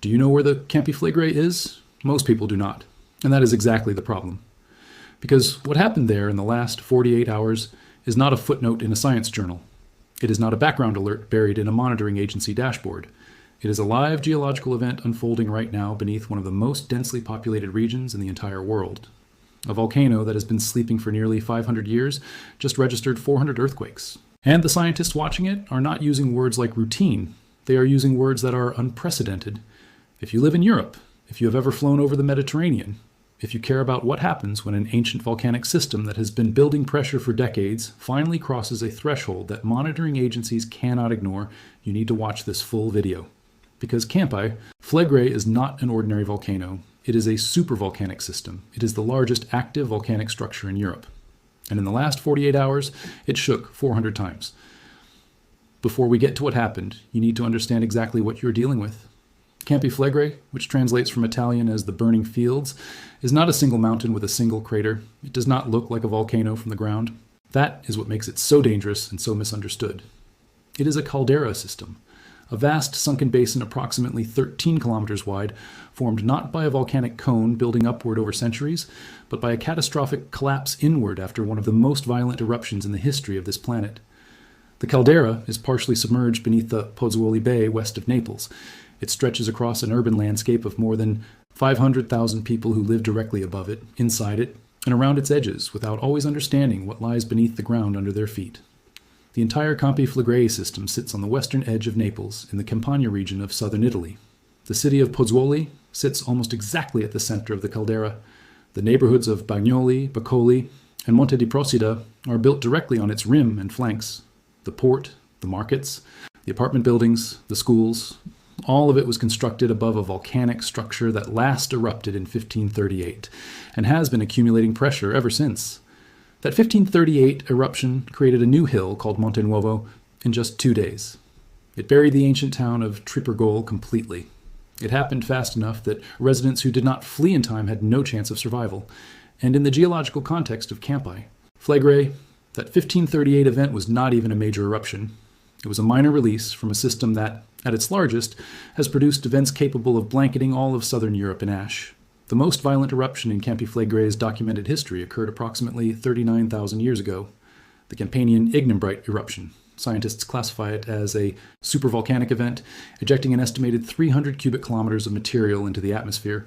Do you know where the Campi Flegrei is? Most people do not. And that is exactly the problem. Because what happened there in the last 48 hours is not a footnote in a science journal. It is not a background alert buried in a monitoring agency dashboard. It is a live geological event unfolding right now beneath one of the most densely populated regions in the entire world. A volcano that has been sleeping for nearly 500 years just registered 400 earthquakes. And the scientists watching it are not using words like routine. They are using words that are unprecedented. If you live in Europe, if you have ever flown over the Mediterranean, if you care about what happens when an ancient volcanic system that has been building pressure for decades finally crosses a threshold that monitoring agencies cannot ignore, you need to watch this full video. Because Campi Flegrei is not an ordinary volcano. It is a supervolcanic system. It is the largest active volcanic structure in Europe. And in the last 48 hours, it shook 400 times. Before we get to what happened, you need to understand exactly what you're dealing with. Campi Flegrei, which translates from Italian as the burning fields, is not a single mountain with a single crater. It does not look like a volcano from the ground. That is what makes it so dangerous and so misunderstood. It is a caldera system, a vast sunken basin approximately 13 kilometers wide, formed not by a volcanic cone building upward over centuries, but by a catastrophic collapse inward after one of the most violent eruptions in the history of this planet. The caldera is partially submerged beneath the Pozzuoli Bay west of Naples. It stretches across an urban landscape of more than 500,000 people who live directly above it, inside it, and around its edges without always understanding what lies beneath the ground under their feet. The entire Campi Flegrei system sits on the western edge of Naples in the Campania region of southern Italy. The city of Pozzuoli sits almost exactly at the center of the caldera. The neighborhoods of Bagnoli, Boccoli, and Monte di Procida are built directly on its rim and flanks. The port, the markets, the apartment buildings, the schools, all of it was constructed above a volcanic structure that last erupted in 1538 and has been accumulating pressure ever since. That 1538 eruption created a new hill called Monte Nuovo in just 2 days. It buried the ancient town of Trippergol completely. It happened fast enough that residents who did not flee in time had no chance of survival. And in the geological context of Campi Flegrei, that 1538 event was not even a major eruption. It was a minor release from a system that, at its largest, has produced events capable of blanketing all of southern Europe in ash. The most violent eruption in Campi Flegrei's documented history occurred approximately 39,000 years ago, the Campanian Ignimbrite eruption. Scientists classify it as a supervolcanic event, ejecting an estimated 300 cubic kilometers of material into the atmosphere.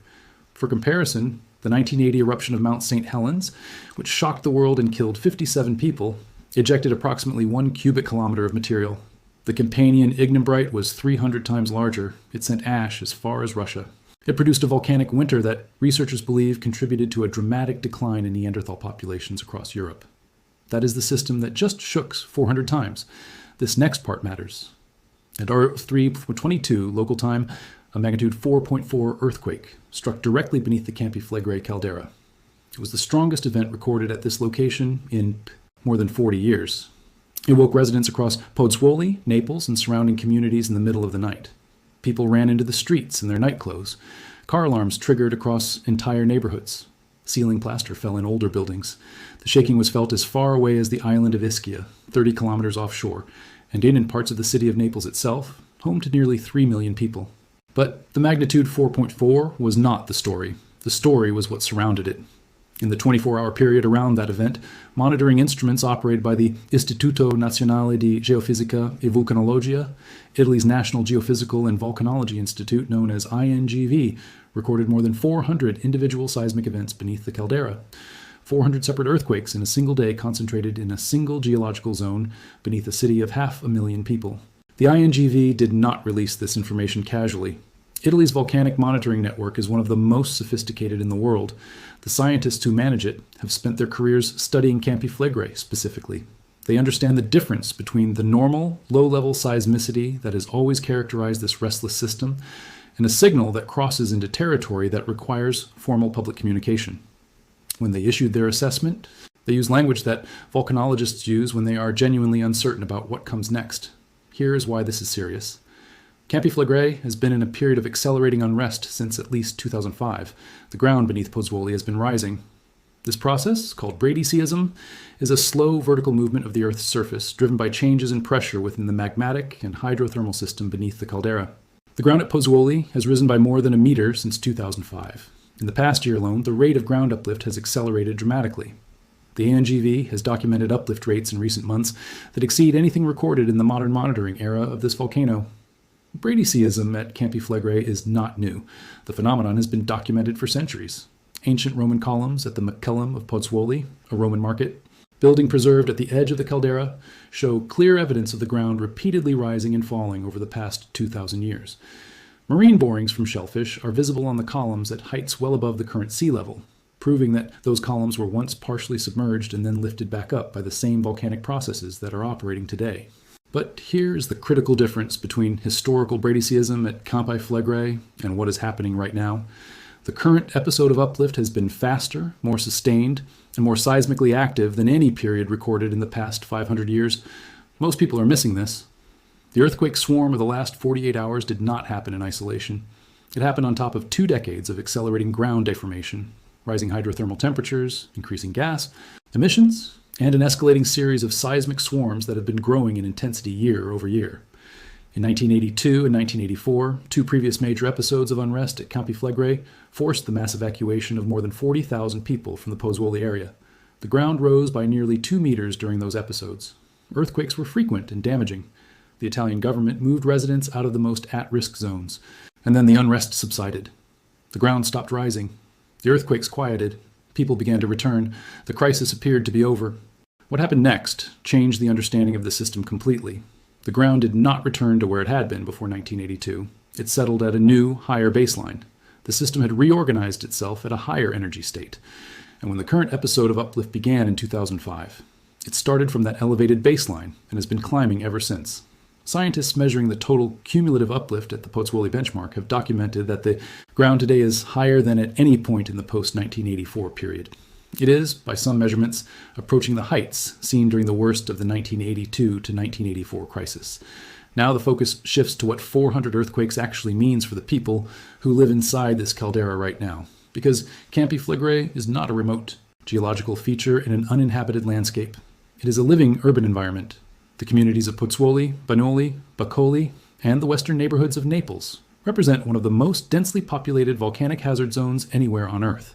For comparison, the 1980 eruption of Mount St. Helens, which shocked the world and killed 57 people, ejected approximately 1 cubic kilometer of material. The Campanian Ignimbrite was 300 times larger. It sent ash as far as Russia. It produced a volcanic winter that researchers believe contributed to a dramatic decline in Neanderthal populations across Europe. That is the system that just shook 400 times. This next part matters. At R3:22 local time, a magnitude 4.4 earthquake struck directly beneath the Campi Flegrei caldera. It was the strongest event recorded at this location in more than 40 years. It woke residents across Pozzuoli, Naples, and surrounding communities in the middle of the night. People ran into the streets in their night clothes. Car alarms triggered across entire neighborhoods. Ceiling plaster fell in older buildings. The shaking was felt as far away as the island of Ischia, 30 kilometers offshore, and in parts of the city of Naples itself, home to nearly 3 million people. But the magnitude 4.4 was not the story. The story was what surrounded it. In the 24-hour period around that event, monitoring instruments operated by the Istituto Nazionale di Geofisica e Vulcanologia, Italy's National Geophysical and Volcanology Institute, known as INGV, recorded more than 400 individual seismic events beneath the caldera. 400 separate earthquakes in a single day concentrated in a single geological zone beneath a city of 500,000 people. The INGV did not release this information casually. Italy's volcanic monitoring network is one of the most sophisticated in the world. The scientists who manage it have spent their careers studying Campi Flegrei specifically. They understand the difference between the normal, low-level seismicity that has always characterized this restless system and a signal that crosses into territory that requires formal public communication. When they issued their assessment, they used language that volcanologists use when they are genuinely uncertain about what comes next. Here is why this is serious. Campi Flegrei has been in a period of accelerating unrest since at least 2005. The ground beneath Pozzuoli has been rising. This process, called bradyseism, is a slow vertical movement of the Earth's surface driven by changes in pressure within the magmatic and hydrothermal system beneath the caldera. The ground at Pozzuoli has risen by more than a meter since 2005. In the past year alone, the rate of ground uplift has accelerated dramatically. The ANGV has documented uplift rates in recent months that exceed anything recorded in the modern monitoring era of this volcano. Bradyseism at Campi Flegrei is not new. The phenomenon has been documented for centuries. Ancient Roman columns at the Macellum of Pozzuoli, a Roman market, building preserved at the edge of the caldera, show clear evidence of the ground repeatedly rising and falling over the past 2,000 years. Marine borings from shellfish are visible on the columns at heights well above the current sea level, proving that those columns were once partially submerged and then lifted back up by the same volcanic processes that are operating today. But here is the critical difference between historical Bradyseism at Campi Flegrei and what is happening right now. The current episode of uplift has been faster, more sustained, and more seismically active than any period recorded in the past 500 years. Most people are missing this. The earthquake swarm of the last 48 hours did not happen in isolation. It happened on top of 2 decades of accelerating ground deformation, rising hydrothermal temperatures, increasing gas emissions, and an escalating series of seismic swarms that have been growing in intensity year over year. In 1982 and 1984, 2 previous major episodes of unrest at Campi Flegrei forced the mass evacuation of more than 40,000 people from the Pozzuoli area. The ground rose by nearly 2 meters during those episodes. Earthquakes were frequent and damaging. The Italian government moved residents out of the most at-risk zones, and then the unrest subsided. The ground stopped rising. The earthquakes quieted. People began to return. The crisis appeared to be over. What happened next changed the understanding of the system completely. The ground did not return to where it had been before 1982. It settled at a new, higher baseline. The system had reorganized itself at a higher energy state. And when the current episode of uplift began in 2005, it started from that elevated baseline and has been climbing ever since. Scientists measuring the total cumulative uplift at the Pozzuoli benchmark have documented that the ground today is higher than at any point in the post-1984 period. It is, by some measurements, approaching the heights seen during the worst of the 1982 to 1984 crisis. Now the focus shifts to what 400 earthquakes actually means for the people who live inside this caldera right now. Because Campi Flegrei is not a remote geological feature in an uninhabited landscape. It is a living urban environment. The communities of Pozzuoli, Bagnoli, Bacoli, and the western neighborhoods of Naples represent one of the most densely populated volcanic hazard zones anywhere on Earth.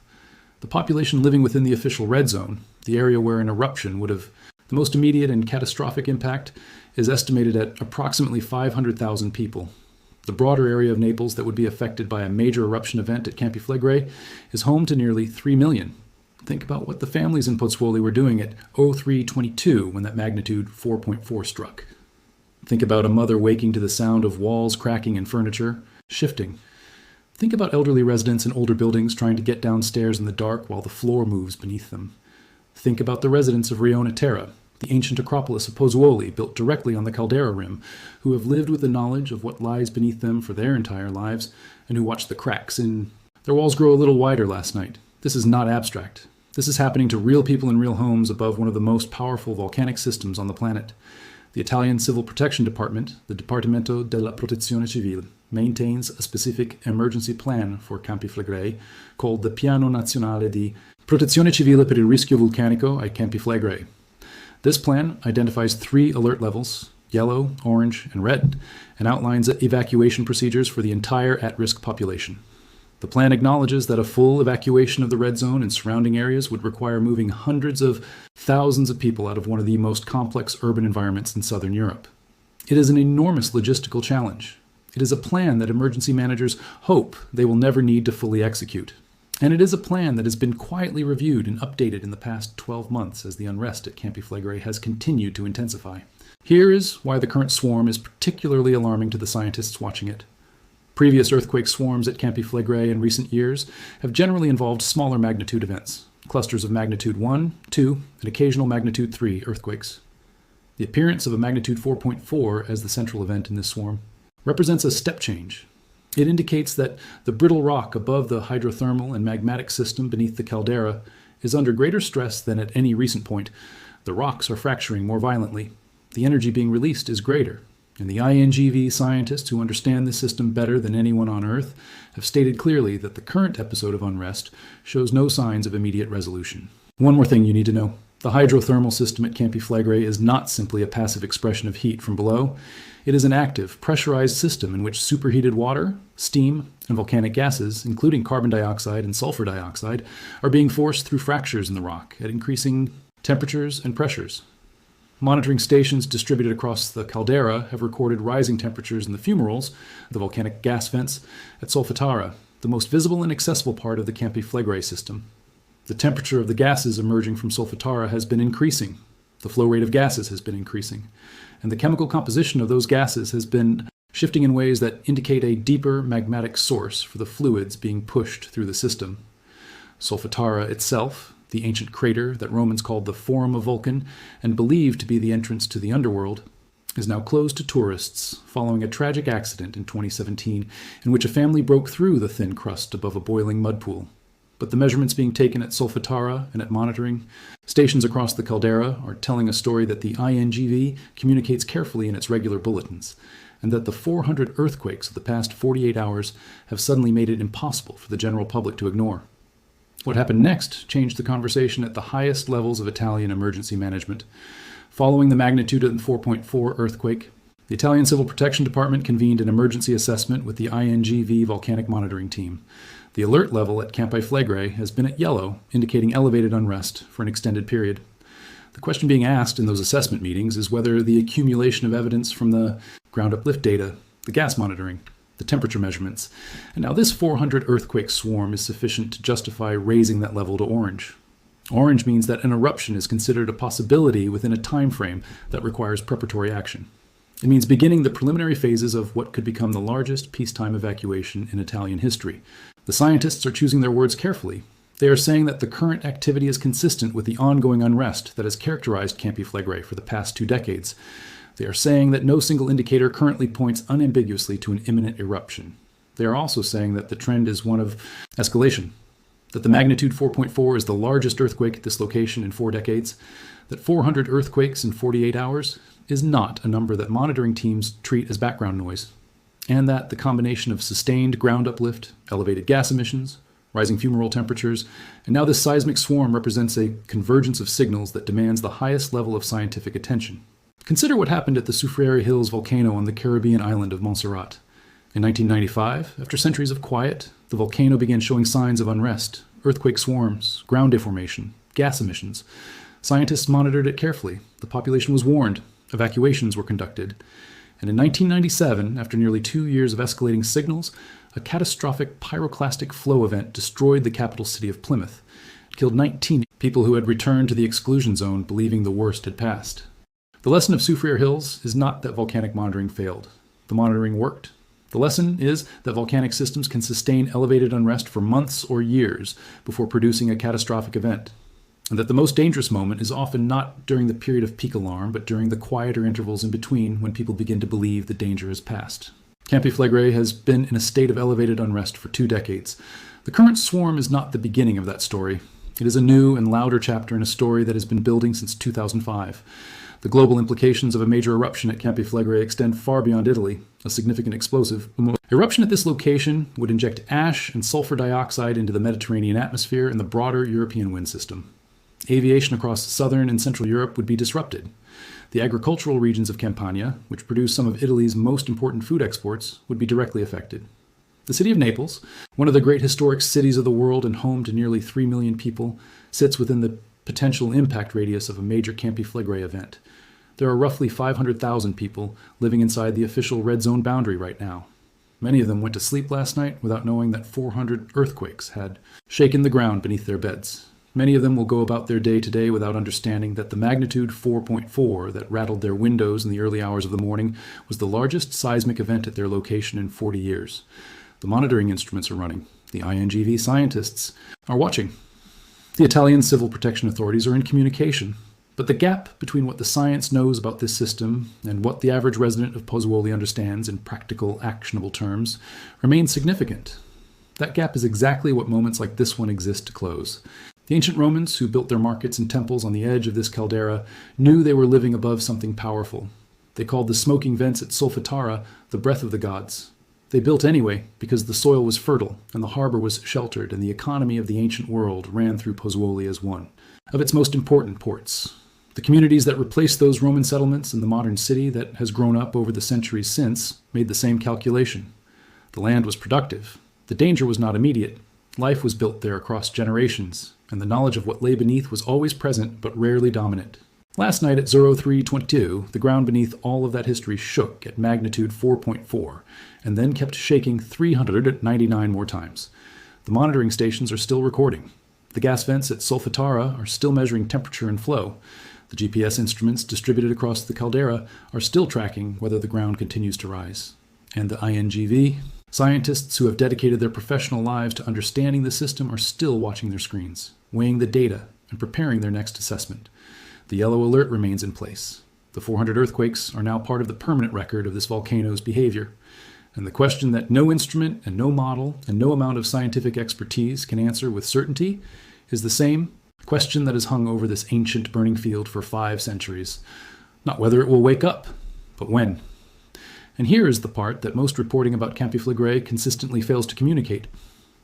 The population living within the official red zone, the area where an eruption would have the most immediate and catastrophic impact, is estimated at approximately 500,000 people. The broader area of Naples that would be affected by a major eruption event at Campi Flegrei is home to nearly 3 million. Think about what the families in Pozzuoli were doing at 0322 when that magnitude 4.4 struck. Think about a mother waking to the sound of walls cracking and furniture shifting. Think about elderly residents in older buildings trying to get downstairs in the dark while the floor moves beneath them. Think about the residents of Rione Terra, the ancient acropolis of Pozzuoli built directly on the caldera rim, who have lived with the knowledge of what lies beneath them for their entire lives, and who watched the cracks in their walls grow a little wider last night. This is not abstract. This is happening to real people in real homes above one of the most powerful volcanic systems on the planet. The Italian Civil Protection Department, the Dipartimento della Protezione Civile, maintains a specific emergency plan for Campi Flegrei called the Piano Nazionale di Protezione Civile per il Rischio Vulcanico ai Campi Flegrei. This plan identifies 3 alert levels, yellow, orange, and red, and outlines evacuation procedures for the entire at-risk population. The plan acknowledges that a full evacuation of the red zone and surrounding areas would require moving hundreds of thousands of people out of one of the most complex urban environments in southern Europe. It is an enormous logistical challenge. It is a plan that emergency managers hope they will never need to fully execute. And it is a plan that has been quietly reviewed and updated in the past 12 months as the unrest at Campi Flegrei has continued to intensify. Here is why the current swarm is particularly alarming to the scientists watching it. Previous earthquake swarms at Campi Flegrei in recent years have generally involved smaller magnitude events, clusters of magnitude 1, 2, and occasional magnitude 3 earthquakes. The appearance of a magnitude 4.4 as the central event in this swarm represents a step change. It indicates that the brittle rock above the hydrothermal and magmatic system beneath the caldera is under greater stress than at any recent point. The rocks are fracturing more violently. The energy being released is greater. And the INGV scientists who understand the system better than anyone on Earth have stated clearly that the current episode of unrest shows no signs of immediate resolution. One more thing you need to know. The hydrothermal system at Campi Flegrei is not simply a passive expression of heat from below. It is an active, pressurized system in which superheated water, steam, and volcanic gases, including carbon dioxide and sulfur dioxide, are being forced through fractures in the rock at increasing temperatures and pressures. Monitoring stations distributed across the caldera have recorded rising temperatures in the fumaroles, the volcanic gas vents, at Solfatara, the most visible and accessible part of the Campi Flegrei system. The temperature of the gases emerging from Solfatara has been increasing. The flow rate of gases has been increasing. And the chemical composition of those gases has been shifting in ways that indicate a deeper magmatic source for the fluids being pushed through the system. Solfatara itself, the ancient crater that Romans called the Forum of Vulcan and believed to be the entrance to the underworld, is now closed to tourists following a tragic accident in 2017 in which a family broke through the thin crust above a boiling mud pool. But the measurements being taken at Solfatara and at monitoring stations across the caldera are telling a story that the INGV communicates carefully in its regular bulletins, and that the 400 earthquakes of the past 48 hours have suddenly made it impossible for the general public to ignore. What happened next changed the conversation at the highest levels of Italian emergency management. Following the magnitude of the 4.4 earthquake, the Italian Civil Protection Department convened an emergency assessment with the INGV volcanic monitoring team. The alert level at Campi Flegrei has been at yellow, indicating elevated unrest for an extended period. The question being asked in those assessment meetings is whether the accumulation of evidence from the ground uplift data, the gas monitoring, the temperature measurements, and now this 400 earthquake swarm is sufficient to justify raising that level to orange. Orange means that an eruption is considered a possibility within a time frame that requires preparatory action. It means beginning the preliminary phases of what could become the largest peacetime evacuation in Italian history. The scientists are choosing their words carefully. They are saying that the current activity is consistent with the ongoing unrest that has characterized Campi Flegrei for the past 2 decades. They are saying that no single indicator currently points unambiguously to an imminent eruption. They are also saying that the trend is one of escalation, that the magnitude 4.4 is the largest earthquake at this location in 4 decades, that 400 earthquakes in 48 hours is not a number that monitoring teams treat as background noise, and that the combination of sustained ground uplift, elevated gas emissions, rising fumarole temperatures, and now this seismic swarm represents a convergence of signals that demands the highest level of scientific attention. Consider what happened at the Soufriere Hills volcano on the Caribbean island of Montserrat. In 1995, after centuries of quiet, the volcano began showing signs of unrest, earthquake swarms, ground deformation, gas emissions. Scientists monitored it carefully. The population was warned. Evacuations were conducted. And in 1997, after nearly 2 years of escalating signals, a catastrophic pyroclastic flow event destroyed the capital city of Plymouth. It killed 19 people who had returned to the exclusion zone believing the worst had passed. The lesson of Soufriere Hills is not that volcanic monitoring failed. The monitoring worked. The lesson is that volcanic systems can sustain elevated unrest for months or years before producing a catastrophic event, and that the most dangerous moment is often not during the period of peak alarm, but during the quieter intervals in between when people begin to believe the danger has passed. Campi Flegrei has been in a state of elevated unrest for 2 decades. The current swarm is not the beginning of that story. It is a new and louder chapter in a story that has been building since 2005. The global implications of a major eruption at Campi Flegrei extend far beyond Italy, a significant explosive. Eruption at this location would inject ash and sulfur dioxide into the Mediterranean atmosphere and the broader European wind system. Aviation across southern and central Europe would be disrupted. The agricultural regions of Campania, which produce some of Italy's most important food exports, would be directly affected. The city of Naples, one of the great historic cities of the world and home to nearly 3 million people, sits within the potential impact radius of a major Campi Flegrei event. There are roughly 500,000 people living inside the official red zone boundary right now. Many of them went to sleep last night without knowing that 400 earthquakes had shaken the ground beneath their beds. Many of them will go about their day today without understanding that the magnitude 4.4 that rattled their windows in the early hours of the morning was the largest seismic event at their location in 40 years. The monitoring instruments are running. The INGV scientists are watching. The Italian civil protection authorities are in communication. But the gap between what the science knows about this system and what the average resident of Pozzuoli understands in practical, actionable terms remains significant. That gap is exactly what moments like this one exist to close. The ancient Romans, who built their markets and temples on the edge of this caldera, knew they were living above something powerful. They called the smoking vents at Solfatara the breath of the gods. They built anyway because the soil was fertile and the harbor was sheltered and the economy of the ancient world ran through Pozzuoli as one of its most important ports. The communities that replaced those Roman settlements and the modern city that has grown up over the centuries since made the same calculation. The land was productive. The danger was not immediate. Life was built there across generations, and the knowledge of what lay beneath was always present but rarely dominant. Last night at 03:22, the ground beneath all of that history shook at magnitude 4.4, and then kept shaking 399 more times. The monitoring stations are still recording. The gas vents at Solfatara are still measuring temperature and flow. The GPS instruments distributed across the caldera are still tracking whether the ground continues to rise. And the INGV, scientists who have dedicated their professional lives to understanding the system are still watching their screens, weighing the data, and preparing their next assessment. The yellow alert remains in place. The 400 earthquakes are now part of the permanent record of this volcano's behavior. And the question that no instrument and no model and no amount of scientific expertise can answer with certainty is the same question that has hung over this ancient burning field for 5 centuries. Not whether it will wake up, but when. And here is the part that most reporting about Campi Flegrei consistently fails to communicate.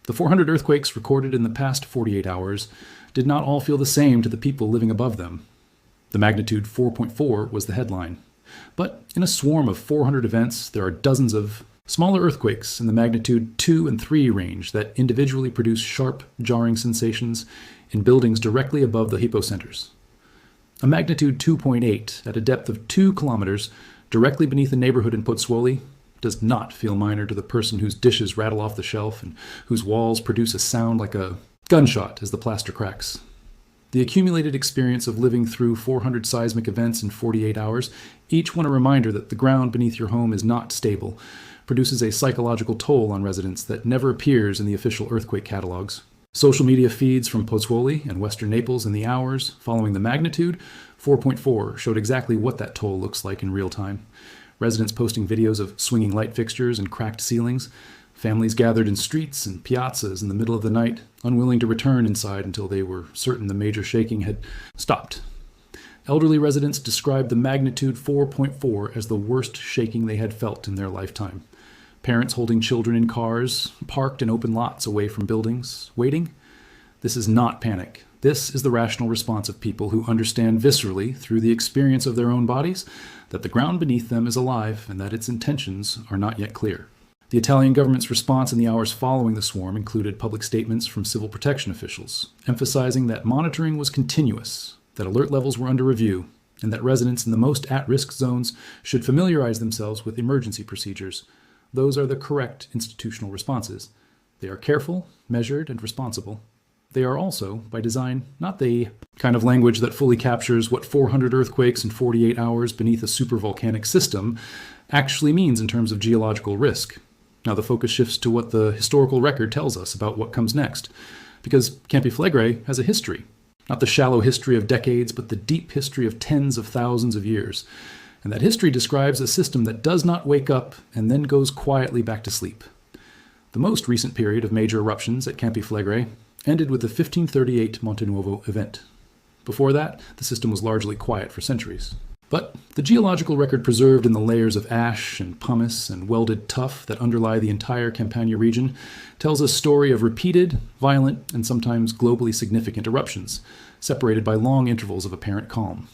The 400 earthquakes recorded in the past 48 hours did not all feel the same to the people living above them. The magnitude 4.4 was the headline. But in a swarm of 400 events, there are dozens of smaller earthquakes in the magnitude 2 and 3 range that individually produce sharp, jarring sensations in buildings directly above the hypocenters. A magnitude 2.8 at a depth of 2 kilometers directly beneath a neighborhood in Pozzuoli does not feel minor to the person whose dishes rattle off the shelf and whose walls produce a sound like a gunshot as the plaster cracks. The accumulated experience of living through 400 seismic events in 48 hours, each one a reminder that the ground beneath your home is not stable, produces a psychological toll on residents that never appears in the official earthquake catalogs. Social media feeds from Pozzuoli and western Naples in the hours following the magnitude 4.4 showed exactly what that toll looks like in real time. Residents posting videos of swinging light fixtures and cracked ceilings, families gathered in streets and piazzas in the middle of the night, unwilling to return inside until they were certain the major shaking had stopped. Elderly residents described the magnitude 4.4 as the worst shaking they had felt in their lifetime. Parents holding children in cars, parked in open lots away from buildings, waiting. This is not panic. This is the rational response of people who understand viscerally, through the experience of their own bodies, that the ground beneath them is alive and that its intentions are not yet clear. The Italian government's response in the hours following the swarm included public statements from civil protection officials, emphasizing that monitoring was continuous, that alert levels were under review, and that residents in the most at-risk zones should familiarize themselves with emergency procedures. Those are the correct institutional responses. They are careful, measured, and responsible. They are also, by design, not the kind of language that fully captures what 400 earthquakes in 48 hours beneath a supervolcanic system actually means in terms of geological risk. Now the focus shifts to what the historical record tells us about what comes next, because Campi Flegrei has a history. Not the shallow history of decades, but the deep history of tens of thousands of years. And that history describes a system that does not wake up and then goes quietly back to sleep. The most recent period of major eruptions at Campi Flegrei ended with the 1538 Monte Nuovo event. Before that, the system was largely quiet for centuries. But the geological record preserved in the layers of ash and pumice and welded tuff that underlie the entire Campania region tells a story of repeated, violent, and sometimes globally significant eruptions, separated by long intervals of apparent calm.